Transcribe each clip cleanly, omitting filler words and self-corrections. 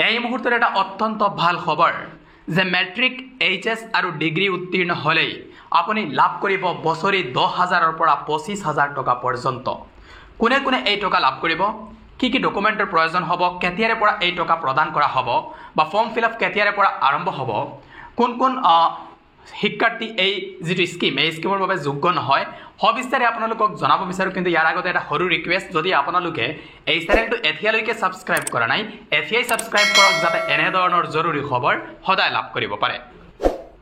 এই মুহূৰ্তত এটা অত্যন্ত ভাল খবৰ যে মেট্ৰিক এইচএছ আৰু ডিগ্ৰী উত্তীৰ্ণ হ'লেই আপুনি লাভ কৰিব বছৰি 10,000ৰ পৰা 25,000 টকা পৰ্যন্ত। কোনে কোনে এই টকা লাভ কৰিব, কি কি ডকুমেণ্টৰ প্ৰয়োজন হ'ব, কেতিয়াৰে পৰা এই টকা প্ৰদান কৰা হ'ব বা ফৰ্ম ফিল আপ কেতিয়াৰে পৰা আৰম্ভ হ'ব, কোন কোন শিক্ষাৰ্থী এই যিটো স্কিম এই স্কিমৰ বাবে যোগ্য নহয়, সবিস্তাৰে আপোনালোকক জনাব বিচাৰোঁ। কিন্তু ইয়াৰ আগতে এটা সৰু ৰিকুৱেষ্ট, যদি আপোনালোকে এই চেনেলটো এতিয়ালৈকে ছাবস্ক্ৰাইব কৰা নাই, এতিয়াই ছাবস্ক্ৰাইব কৰক যাতে এনেধৰণৰ জৰুৰী খবৰ সদায় লাভ কৰিব পাৰে।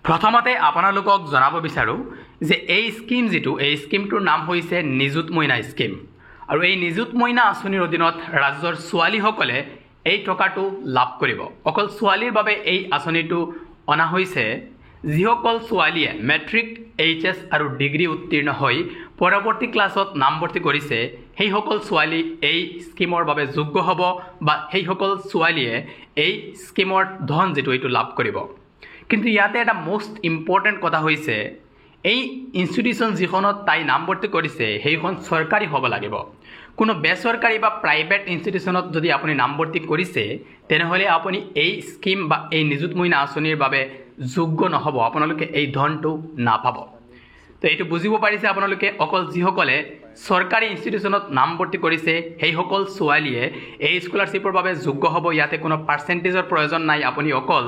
প্ৰথমতে আপোনালোকক জনাব বিচাৰোঁ যে এই স্কিম এই স্কিমটোৰ নাম হৈছে নিযুত মইনা স্কিম। আৰু এই নিযুত মইনা আঁচনিৰ অধীনত ৰাজ্যৰ ছোৱালীসকলে এই টকাটো লাভ কৰিব। অকল ছোৱালীৰ বাবে এই আঁচনিটো অনা হৈছে। যিসকল ছোৱালীয়ে মেট্ৰিক এইচএছ আৰু ডিগ্ৰী উত্তীৰ্ণ হৈ পৰৱৰ্তী ক্লাছত নামভৰ্তি কৰিছে সেইসকল ছোৱালী এই স্কিমৰ বাবে যোগ্য হ'ব বা সেইসকল ছোৱালীয়ে এই স্কিমৰ ধন এইটো লাভ কৰিব। কিন্তু ইয়াতে এটা মোষ্ট ইম্পৰ্টেণ্ট কথা হৈছে, এই ইনষ্টিটিউশ্যন যিখনত তাই নামভৰ্তি কৰিছে সেইখন চৰকাৰী হ'ব লাগিব। কোনো বেচৰকাৰী বা প্ৰাইভেট ইনষ্টিটিউশ্যনত যদি আপুনি নামভৰ্তি কৰিছে তেনেহ'লে আপুনি এই স্কিম বা এই নিযুত মইনা আঁচনিৰ বাবে যোগ্য নহ'ব, আপোনালোকে এই ধনটো নাপাব। তো এইটো বুজিব পাৰিছে আপোনালোকে। অকল যিসকলে চৰকাৰী ইনষ্টিটিউশ্যনত নামভৰ্তি কৰিছে সেইসকল ছোৱালীয়ে এই স্কলাৰশ্বিপৰ বাবে যোগ্য হ'ব। ইয়াতে কোনো পাৰ্চেণ্টেজৰ প্ৰয়োজন নাই, আপুনি অকল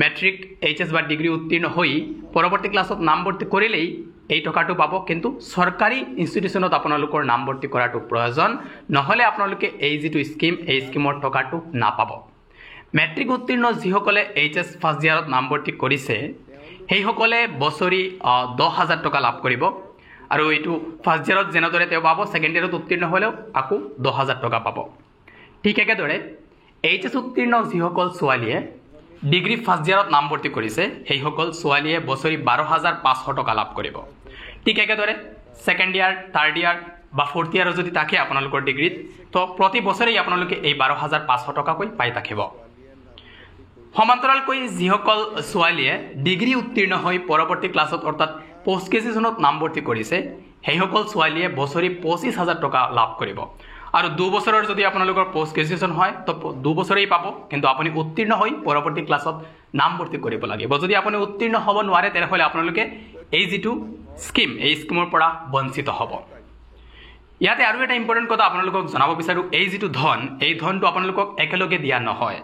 মেট্ৰিক এইচএছ বা ডিগ্ৰী উত্তীৰ্ণ হৈ পৰৱৰ্তী ক্লাছত নামভৰ্তি কৰিলেই এই টকাটো পাব। কিন্তু চৰকাৰী ইনষ্টিটিউশ্যনত আপোনালোকৰ নামভৰ্তি কৰাটো প্ৰয়োজন, নহ'লে আপোনালোকে এই যিটো স্কিম এই স্কিমৰ টকাটো নাপাব। মেট্ৰিক উত্তীৰ্ণ যিসকলে এইচএছ ফাৰ্ষ্ট ইয়াৰত নামভৰ্তি কৰিছে সেইসকলে বছৰি 10,000 টকা লাভ কৰিব। আৰু এইটো ফাৰ্ষ্ট ইয়াৰত যেনেদৰে তেওঁ পাব, ছেকেণ্ড ইয়াৰত উত্তীৰ্ণ হ'লেও আকৌ 10,000 টকা পাব। ঠিক একেদৰে এইচএছ উত্তীৰ্ণ যিসকল ছোৱালীয়ে ডিগ্ৰী ফাৰ্ষ্ট ইয়াৰত নামভৰ্তি কৰিছে সেইসকল ছোৱালীয়ে বছৰি 12,500 টকা লাভ কৰিব। ঠিক একেদৰে ছেকেণ্ড ইয়াৰ, থাৰ্ড ইয়াৰ বা ফ'ৰ্থ ইয়াৰত যদি থাকে আপোনালোকৰ ডিগ্ৰীত, তো প্ৰতি বছৰেই আপোনালোকে এই 12,500 টকাকৈ পাই থাকিব। সমান্তৰালকৈ যিসকল ছোৱালীয়ে ডিগ্ৰী উত্তীৰ্ণ হৈ পৰৱৰ্তী ক্লাছত অৰ্থাৎ পষ্ট গ্ৰেজুৱেশ্যনত নামভৰ্তি কৰিছে সেইসকল ছোৱালীয়ে বছৰি 25,000 টকা লাভ কৰিব। আৰু 2 বছৰৰ যদি আপোনালোকৰ পষ্ট গ্ৰেজুৱেশ্যন হয় তো 2 বছৰেই পাব, কিন্তু আপুনি উত্তীৰ্ণ হৈ পৰৱৰ্তী ক্লাছত নামভৰ্তি কৰিব লাগিব। যদি আপুনি উত্তীৰ্ণ হ'ব নোৱাৰে তেনেহ'লে আপোনালোকে এই যিটো স্কিম এই স্কিমৰ পৰা বঞ্চিত হ'ব। ইয়াতে আৰু এটা ইম্পৰ্টেণ্ট কথা আপোনালোকক জনাব বিচাৰোঁ, এই যিটো ধন এই ধনটো আপোনালোকক একেলগে দিয়া নহয়,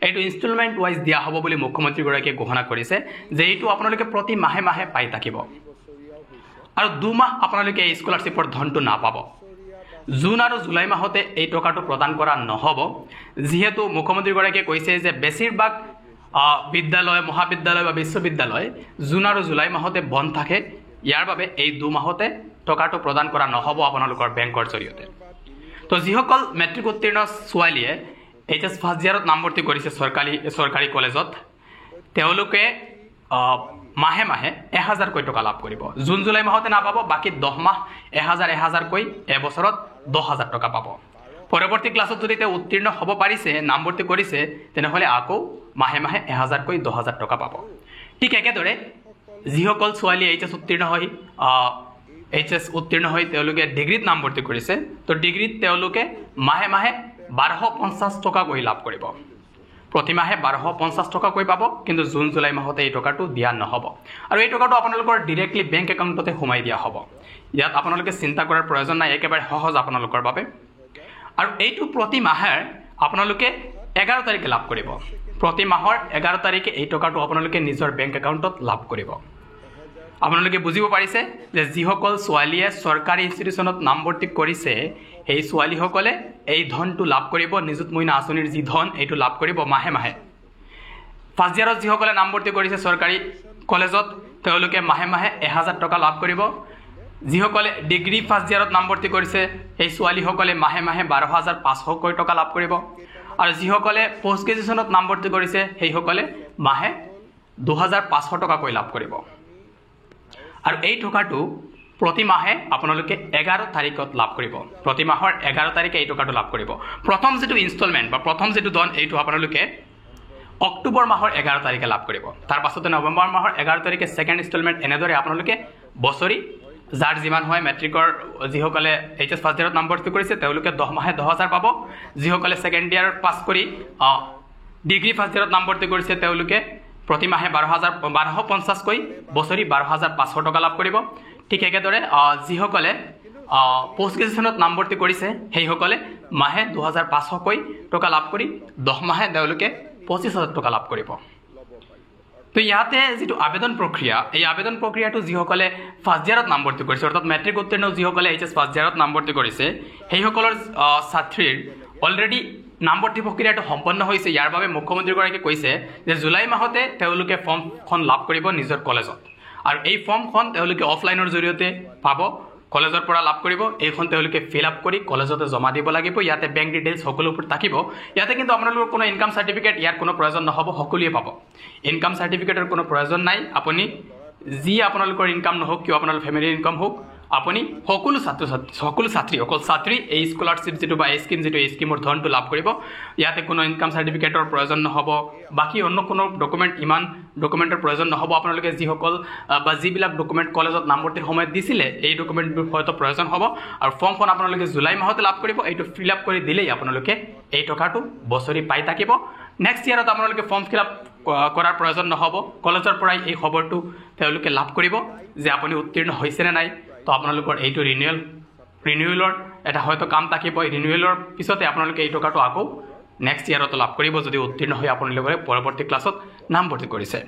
এইটো ইনষ্টলমেণ্ট ৱাইজ দিয়া হ'ব বুলি মুখ্যমন্ত্ৰীগৰাকীয়ে ঘোষণা কৰিছে যে এইটো আপোনালোকে প্ৰতি মাহে মাহে পাই থাকিব। আৰু 2 মাহ আপোনালোকে এই স্কলাৰশ্বিপৰ ধনটো নাপাব। জুন আৰু জুলাই মাহতে এই টকাটো প্ৰদান কৰা নহ'ব, যিহেতু মুখ্যমন্ত্ৰীগৰাকীয়ে কৈছে যে বেছিভাগ বিদ্যালয়, মহাবিদ্যালয় বা বিশ্ববিদ্যালয় জুন আৰু জুলাই মাহতে বন্ধ থাকে। ইয়াৰ বাবে এই 2 মাহতে টকাটো প্ৰদান কৰা নহ'ব আপোনালোকৰ বেংকৰ জৰিয়তে। তো যিসকল মেট্ৰিক উত্তীৰ্ণ ছোৱালীয়ে এইচএছ ফাৰ্ষ্ট ইয়াৰত নামভৰ্তি কৰিছে চৰকাৰী কলেজত, তেওঁলোকে মাহে মাহে 1,000কৈ টকা লাভ কৰিব। জুন জুলাই মাহতে নাপাব, বাকী 10 মাহ 1,000কৈ এবছৰত 10,000 টকা পাব। পৰৱৰ্তী ক্লাছত যদি তেওঁ উত্তীৰ্ণ হ'ব পাৰিছে, নামভৰ্তি কৰিছে, তেনেহ'লে আকৌ মাহে মাহে 1,000কৈ 10,000 টকা পাব। ঠিক একেদৰে যিসকল ছোৱালী এইচএছ উত্তীৰ্ণ হৈ তেওঁলোকে ডিগ্ৰীত নামভৰ্তি কৰিছে, তো ডিগ্ৰীত তেওঁলোকে মাহে মাহে 1250 টকাকৈ লাভ কৰিব। প্ৰতি মাহে 1250 টকাকৈ পাব, কিন্তু জুন জুলাই মাহতে এই টকাটো দিয়া নহ'ব। আৰু এই টকাটো আপোনালোকৰ ডিৰেক্টলি বেংক একাউণ্টতে সোমাই দিয়া হ'ব। ইয়াত আপোনালোকে চিন্তা কৰাৰ প্ৰয়োজন নাই, একেবাৰে সহজ আপোনালোকৰ বাবে। আৰু এইটো প্ৰতি মাহে আপোনালোকে 11 তাৰিখে লাভ কৰিব। প্ৰতি মাহৰ 11 তাৰিখে এই টকাটো আপোনালোকে নিজৰ বেংক একাউণ্টত লাভ কৰিব। আপোনালোকে বুজিব পাৰিছে যে যিসকল ছোৱালীয়ে চৰকাৰী ইনষ্টিটিউশ্যনত নামভৰ্তি কৰিছে সেই ছোৱালীসকলে এই ধনটো লাভ কৰিব। নিযুত মইনা আঁচনিৰ যি ধন এইটো লাভ কৰিব মাহে মাহে। ফাৰ্ষ্ট ইয়াৰত যিসকলে নামভৰ্তি কৰিছে চৰকাৰী কলেজত তেওঁলোকে মাহে মাহে 1,000 টকা লাভ কৰিব। যিসকলে ডিগ্ৰী ফাৰ্ষ্ট ইয়াৰত নামভৰ্তি কৰিছে সেই ছোৱালীসকলে মাহে মাহে 12,500কৈ টকা লাভ কৰিব। আৰু যিসকলে পষ্ট গ্ৰেজুৱেশ্যনত নামভৰ্তি কৰিছে সেইসকলে মাহে 2,500 টকাকৈ লাভ কৰিব। আৰু এই টকাটো প্ৰতি মাহে আপোনালোকে 11 তাৰিখত লাভ কৰিব। প্ৰতি মাহৰ 11 তাৰিখে এই টকাটো লাভ কৰিব। প্ৰথম যিটো ইনষ্টলমেণ্ট বা প্ৰথম যিটো ধন এইটো আপোনালোকে অক্টোবৰ মাহৰ 11 তাৰিখে লাভ কৰিব। তাৰ পাছতে নৱেম্বৰ মাহৰ 11 তাৰিখে ছেকেণ্ড ইনষ্টলমেণ্ট। এনেদৰে আপোনালোকে বছৰি যাৰ যিমান হয় মেট্ৰিকৰ যিসকলে এইচএছ ফাৰ্ষ্ট ইয়াৰত নামভৰ্তি কৰিছে তেওঁলোকে 10 মাহে 10,000 পাব। যিসকলে ছেকেণ্ড ইয়াৰ পাছ কৰি ডিগ্ৰী ফাৰ্ষ্ট ইয়াৰত নামভৰ্তি কৰিছে তেওঁলোকে প্ৰতি মাহে 1250কৈ বছৰি 12,500 টকা লাভ কৰিব। ঠিক একেদৰে যিসকলে পোষ্ট গ্ৰেজুৱেশ্যনত নামভৰ্তি কৰিছে সেইসকলে মাহে 2,500কৈ টকা লাভ কৰি 10 মাহে তেওঁলোকে 25,000 টকা লাভ কৰিব। তো ইয়াতে যিটো আবেদন প্ৰক্ৰিয়া, এই আবেদন প্ৰক্ৰিয়াটো যিসকলে ফাৰ্ষ্ট ইয়াৰত নামভৰ্তি কৰিছে অৰ্থাৎ মেট্ৰিক উত্তীৰ্ণ যিসকলে এইচএছ ফাৰ্ষ্ট ইয়াৰত নামভৰ্তি কৰিছে সেইসকলৰ ছাত্ৰীৰ অলৰেডি নামভৰ্তি প্ৰক্ৰিয়াটো সম্পন্ন হৈছে। ইয়াৰ বাবে মুখ্যমন্ত্ৰীগৰাকীয়ে কৈছে যে জুলাই মাহতে তেওঁলোকে ফৰ্মখন লাভ কৰিব নিজৰ কলেজত, আৰু এই ফৰ্মখন তেওঁলোকে অফলাইনৰ জৰিয়তে পাব, কলেজৰ পৰা লাভ কৰিব। এইখন তেওঁলোকে ফিল আপ কৰি কলেজতে জমা দিব লাগিব। ইয়াতে বেংক ডিটেইলছ সকলোবোৰ থাকিব। ইয়াতে কিন্তু আপোনালোকৰ কোনো ইনকাম চাৰ্টিফিকেট ইয়াৰ কোনো প্ৰয়োজন নহ'ব, সকলোৱে পাব। ইনকাম চাৰ্টিফিকেটৰ কোনো প্ৰয়োজন নাই। আপুনি যি আপোনালোকৰ ইনকাম নহওক কিয়, আপোনালোকৰ ফেমিলিৰ ইনকাম হওক, আপুনি সকলো ছাত্ৰী অকল ছাত্ৰী এই স্কলাৰশ্বিপ যিটো বা এই স্কিম যিটো এই স্কিমৰ ধনটো লাভ কৰিব। ইয়াতে কোনো ইনকাম চাৰ্টিফিকেটৰ প্ৰয়োজন নহ'ব, বাকী অন্য কোনো ইমান ডকুমেণ্টৰ প্ৰয়োজন নহ'ব। আপোনালোকে যিসকল বা যিবিলাক ডকুমেণ্ট কলেজত নামভৰ্তিৰ সময়ত দিছিলে এই ডকুমেণ্টবোৰ হয়তো প্ৰয়োজন হ'ব, আৰু ফৰ্মখন আপোনালোকে জুলাই মাহতে লাভ কৰিব। এইটো ফিল আপ কৰি দিলেই আপোনালোকে এই টকাটো বছৰি পাই থাকিব। নেক্সট ইয়াৰত আপোনালোকে ফৰ্ম ফিল আপ কৰাৰ প্ৰয়োজন নহ'ব, কলেজৰ পৰাই এই খবৰটো তেওঁলোকে লাভ কৰিব যে আপুনি উত্তীৰ্ণ হৈছেনে নাই। তো আপোনালোকৰ এইটো ৰিনিউৱেলৰ এটা হয়তো কাম থাকিব। এই ৰিনিউৱেলৰ পিছতে আপোনালোকে এই টকাটো আকৌ নেক্সট ইয়াৰতো লাভ কৰিব যদি উত্তীৰ্ণ হৈ আপোনালোকে পৰৱৰ্তী ক্লাছত নামভৰ্তি কৰিছে।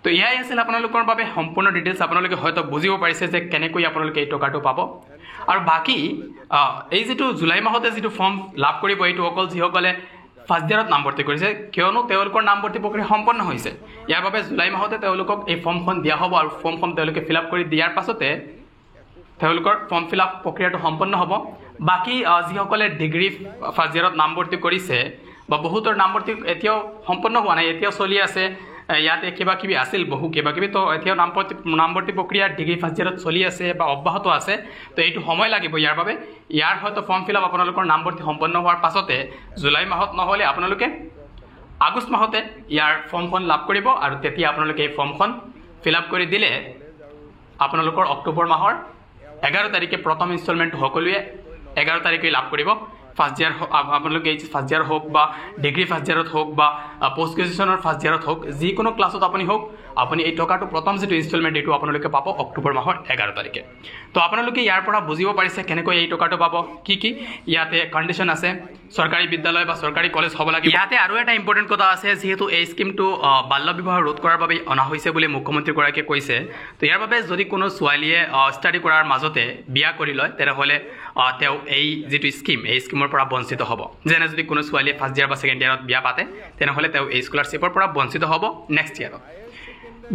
তো এয়াই আছিল আপোনালোকৰ বাবে সম্পূৰ্ণ ডিটেইলছ। আপোনালোকে হয়তো বুজিব পাৰিছে যে কেনেকৈ আপোনালোকে এই টকাটো পাব। আৰু বাকী এই যিটো জুলাই মাহতে যিটো ফৰ্ম লাভ কৰিব এইটো অকল যিসকলে ফাৰ্ষ্ট ইয়াৰত নামভৰ্তি কৰিছে, কিয়নো তেওঁলোকৰ নামভৰ্তি প্ৰক্ৰিয়া সম্পন্ন হৈছে। ইয়াৰ বাবে জুলাই মাহতে তেওঁলোকক এই ফৰ্মখন দিয়া হ'ব, আৰু ফৰ্মখন তেওঁলোকে ফিল আপ কৰি দিয়াৰ পাছতে তেওঁলোকৰ ফৰ্ম ফিল আপ প্ৰক্ৰিয়াটো সম্পন্ন হ'ব। বাকী যিসকলে ডিগ্ৰী ফাৰ্ষ্ট ইয়াৰত নামভৰ্তি কৰিছে বা বহুতৰ নামভৰ্তি এতিয়াও সম্পন্ন হোৱা নাই, এতিয়াও চলি আছে, ইয়াতে কিবা কিবি আছিল বহু কিবা কিবি, তো এতিয়াও নামভৰ্তি প্ৰক্ৰিয়া ডিগ্ৰী ফাৰ্ষ্ট ইয়াৰত চলি আছে বা অব্যাহত আছে। তো এইটো সময় লাগিব ইয়াৰ বাবে। ইয়াৰ হয়তো ফৰ্ম ফিল আপ আপোনালোকৰ নামভৰ্তি সম্পন্ন হোৱাৰ পাছতে জুলাই মাহত নহ'লে আপোনালোকে আগষ্ট মাহতে ইয়াৰ ফৰ্মখন লাভ কৰিব, আৰু তেতিয়া আপোনালোকে এই ফৰ্মখন ফিল আপ কৰি দিলে আপোনালোকৰ অক্টোবৰ মাহৰ 11 তাৰিখে প্ৰথম ইনষ্টলমেণ্ট সকলোৱে 11 তাৰিখে লাভ কৰিব। ফাৰ্ষ্ট ইয়াৰ আপোনালোকে এইচ ফাৰ্ষ্ট ইয়াৰ হওক বা ডিগ্ৰী ফাৰ্ষ্ট ইয়াৰত হওক বা পোষ্ট গ্ৰেজুৱেশ্যনৰ ফাৰ্ষ্ট ইয়াৰত হওক, যিকোনো ক্লাছত আপুনি হওক, আপুনি এই টকাটো প্ৰথম যিটো ইনষ্টলমেণ্ট এইটো আপোনালোকে পাব অক্টোবৰ মাহৰ 11 তাৰিখে। তো আপোনালোকে ইয়াৰ পৰা বুজিব পাৰিছে কেনেকৈ এই টকাটো পাব, কি ইয়াতে কণ্ডিশ্যন আছে, চৰকাৰী বিদ্যালয় বা চৰকাৰী কলেজ হ'ব লাগিব। ইয়াতে আৰু এটা ইম্পৰ্টেণ্ট কথা আছে, যিহেতু এই স্কিমটো বাল্য বিবাহ ৰোধ কৰাৰ বাবে অনা হৈছে বুলি মুখ্যমন্ত্ৰীগৰাকীয়ে কৈছে। তো ইয়াৰ বাবে যদি কোনো ছোৱালীয়ে ষ্টাডি কৰাৰ মাজতে বিয়া কৰি লয় তেনেহ'লে তেওঁ এই যিটো স্কিম এই স্কিমৰ পৰা বঞ্চিত হ'ব। যেনে যদি কোনো ছোৱালীয়ে ফাৰ্ষ্ট ইয়াৰ বা ছেকেণ্ড ইয়াৰত বিয়া পাতে তেনেহ'লে তেওঁ এই স্কলাৰশ্বিপৰ পৰা বঞ্চিত হ'ব নেক্সট ইয়াৰত।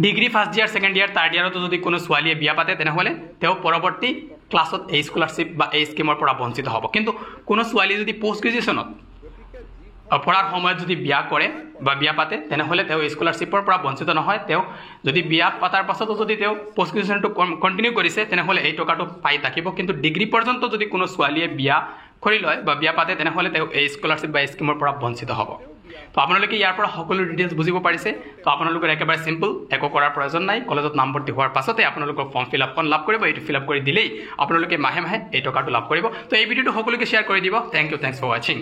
Degree first year second year third ইয়াৰতো যদি কোনো ছোৱালীয়ে বিয়া পাতে তেনেহ'লে তেওঁ পৰৱৰ্তী ক্লাছত এই স্কলাৰশ্বিপ বা এই স্কিমৰ পৰা বঞ্চিত হ'ব। কিন্তু কোনো ছোৱালী যদি পোষ্ট গ্ৰেজুৱেশ্যনত পঢ়াৰ সময়ত যদি বিয়া কৰে বা বিয়া পাতে তেনেহ'লে তেওঁ স্কলাৰশ্বিপৰ পৰা বঞ্চিত নহয়। তেওঁ যদি বিয়া পাতাৰ পাছতো যদি তেওঁ পোষ্ট গ্ৰেজুৱেশ্যনটো কণ্টিনিউ কৰিছে তেনেহ'লে এই টকাটো পাই থাকিব। কিন্তু ডিগ্ৰী পৰ্যন্ত যদি কোনো ছোৱালীয়ে বিয়া কৰি লয় বা বিয়া পাতে তেনেহ'লে তেওঁ এই স্কলাৰশ্বিপ বা স্কিমৰ পৰা বঞ্চিত হ'ব। তো আপোনালোকে ইয়াৰ পৰা সকলো ডিটেইলছ বুজিব পাৰিছে। তো আপোনালোকৰ একেবাৰে চিম্পল, একো কৰাৰ প্ৰয়োজন নাই। কলেজত নামভৰ্তি হোৱাৰ পাছতে আপোনালোকৰ ফৰ্ম ফিল আপখন লাভ কৰিব। এইটো ফিল আপ কৰি দিলেই আপোনালোকে মাহে মাহে এই টকাটো লাভ কৰিব। তো এই ভিডিঅ'টো সকলোকে শ্বেয়াৰ কৰি দিব। থেংক ইউ ফৰ ৱাচিং।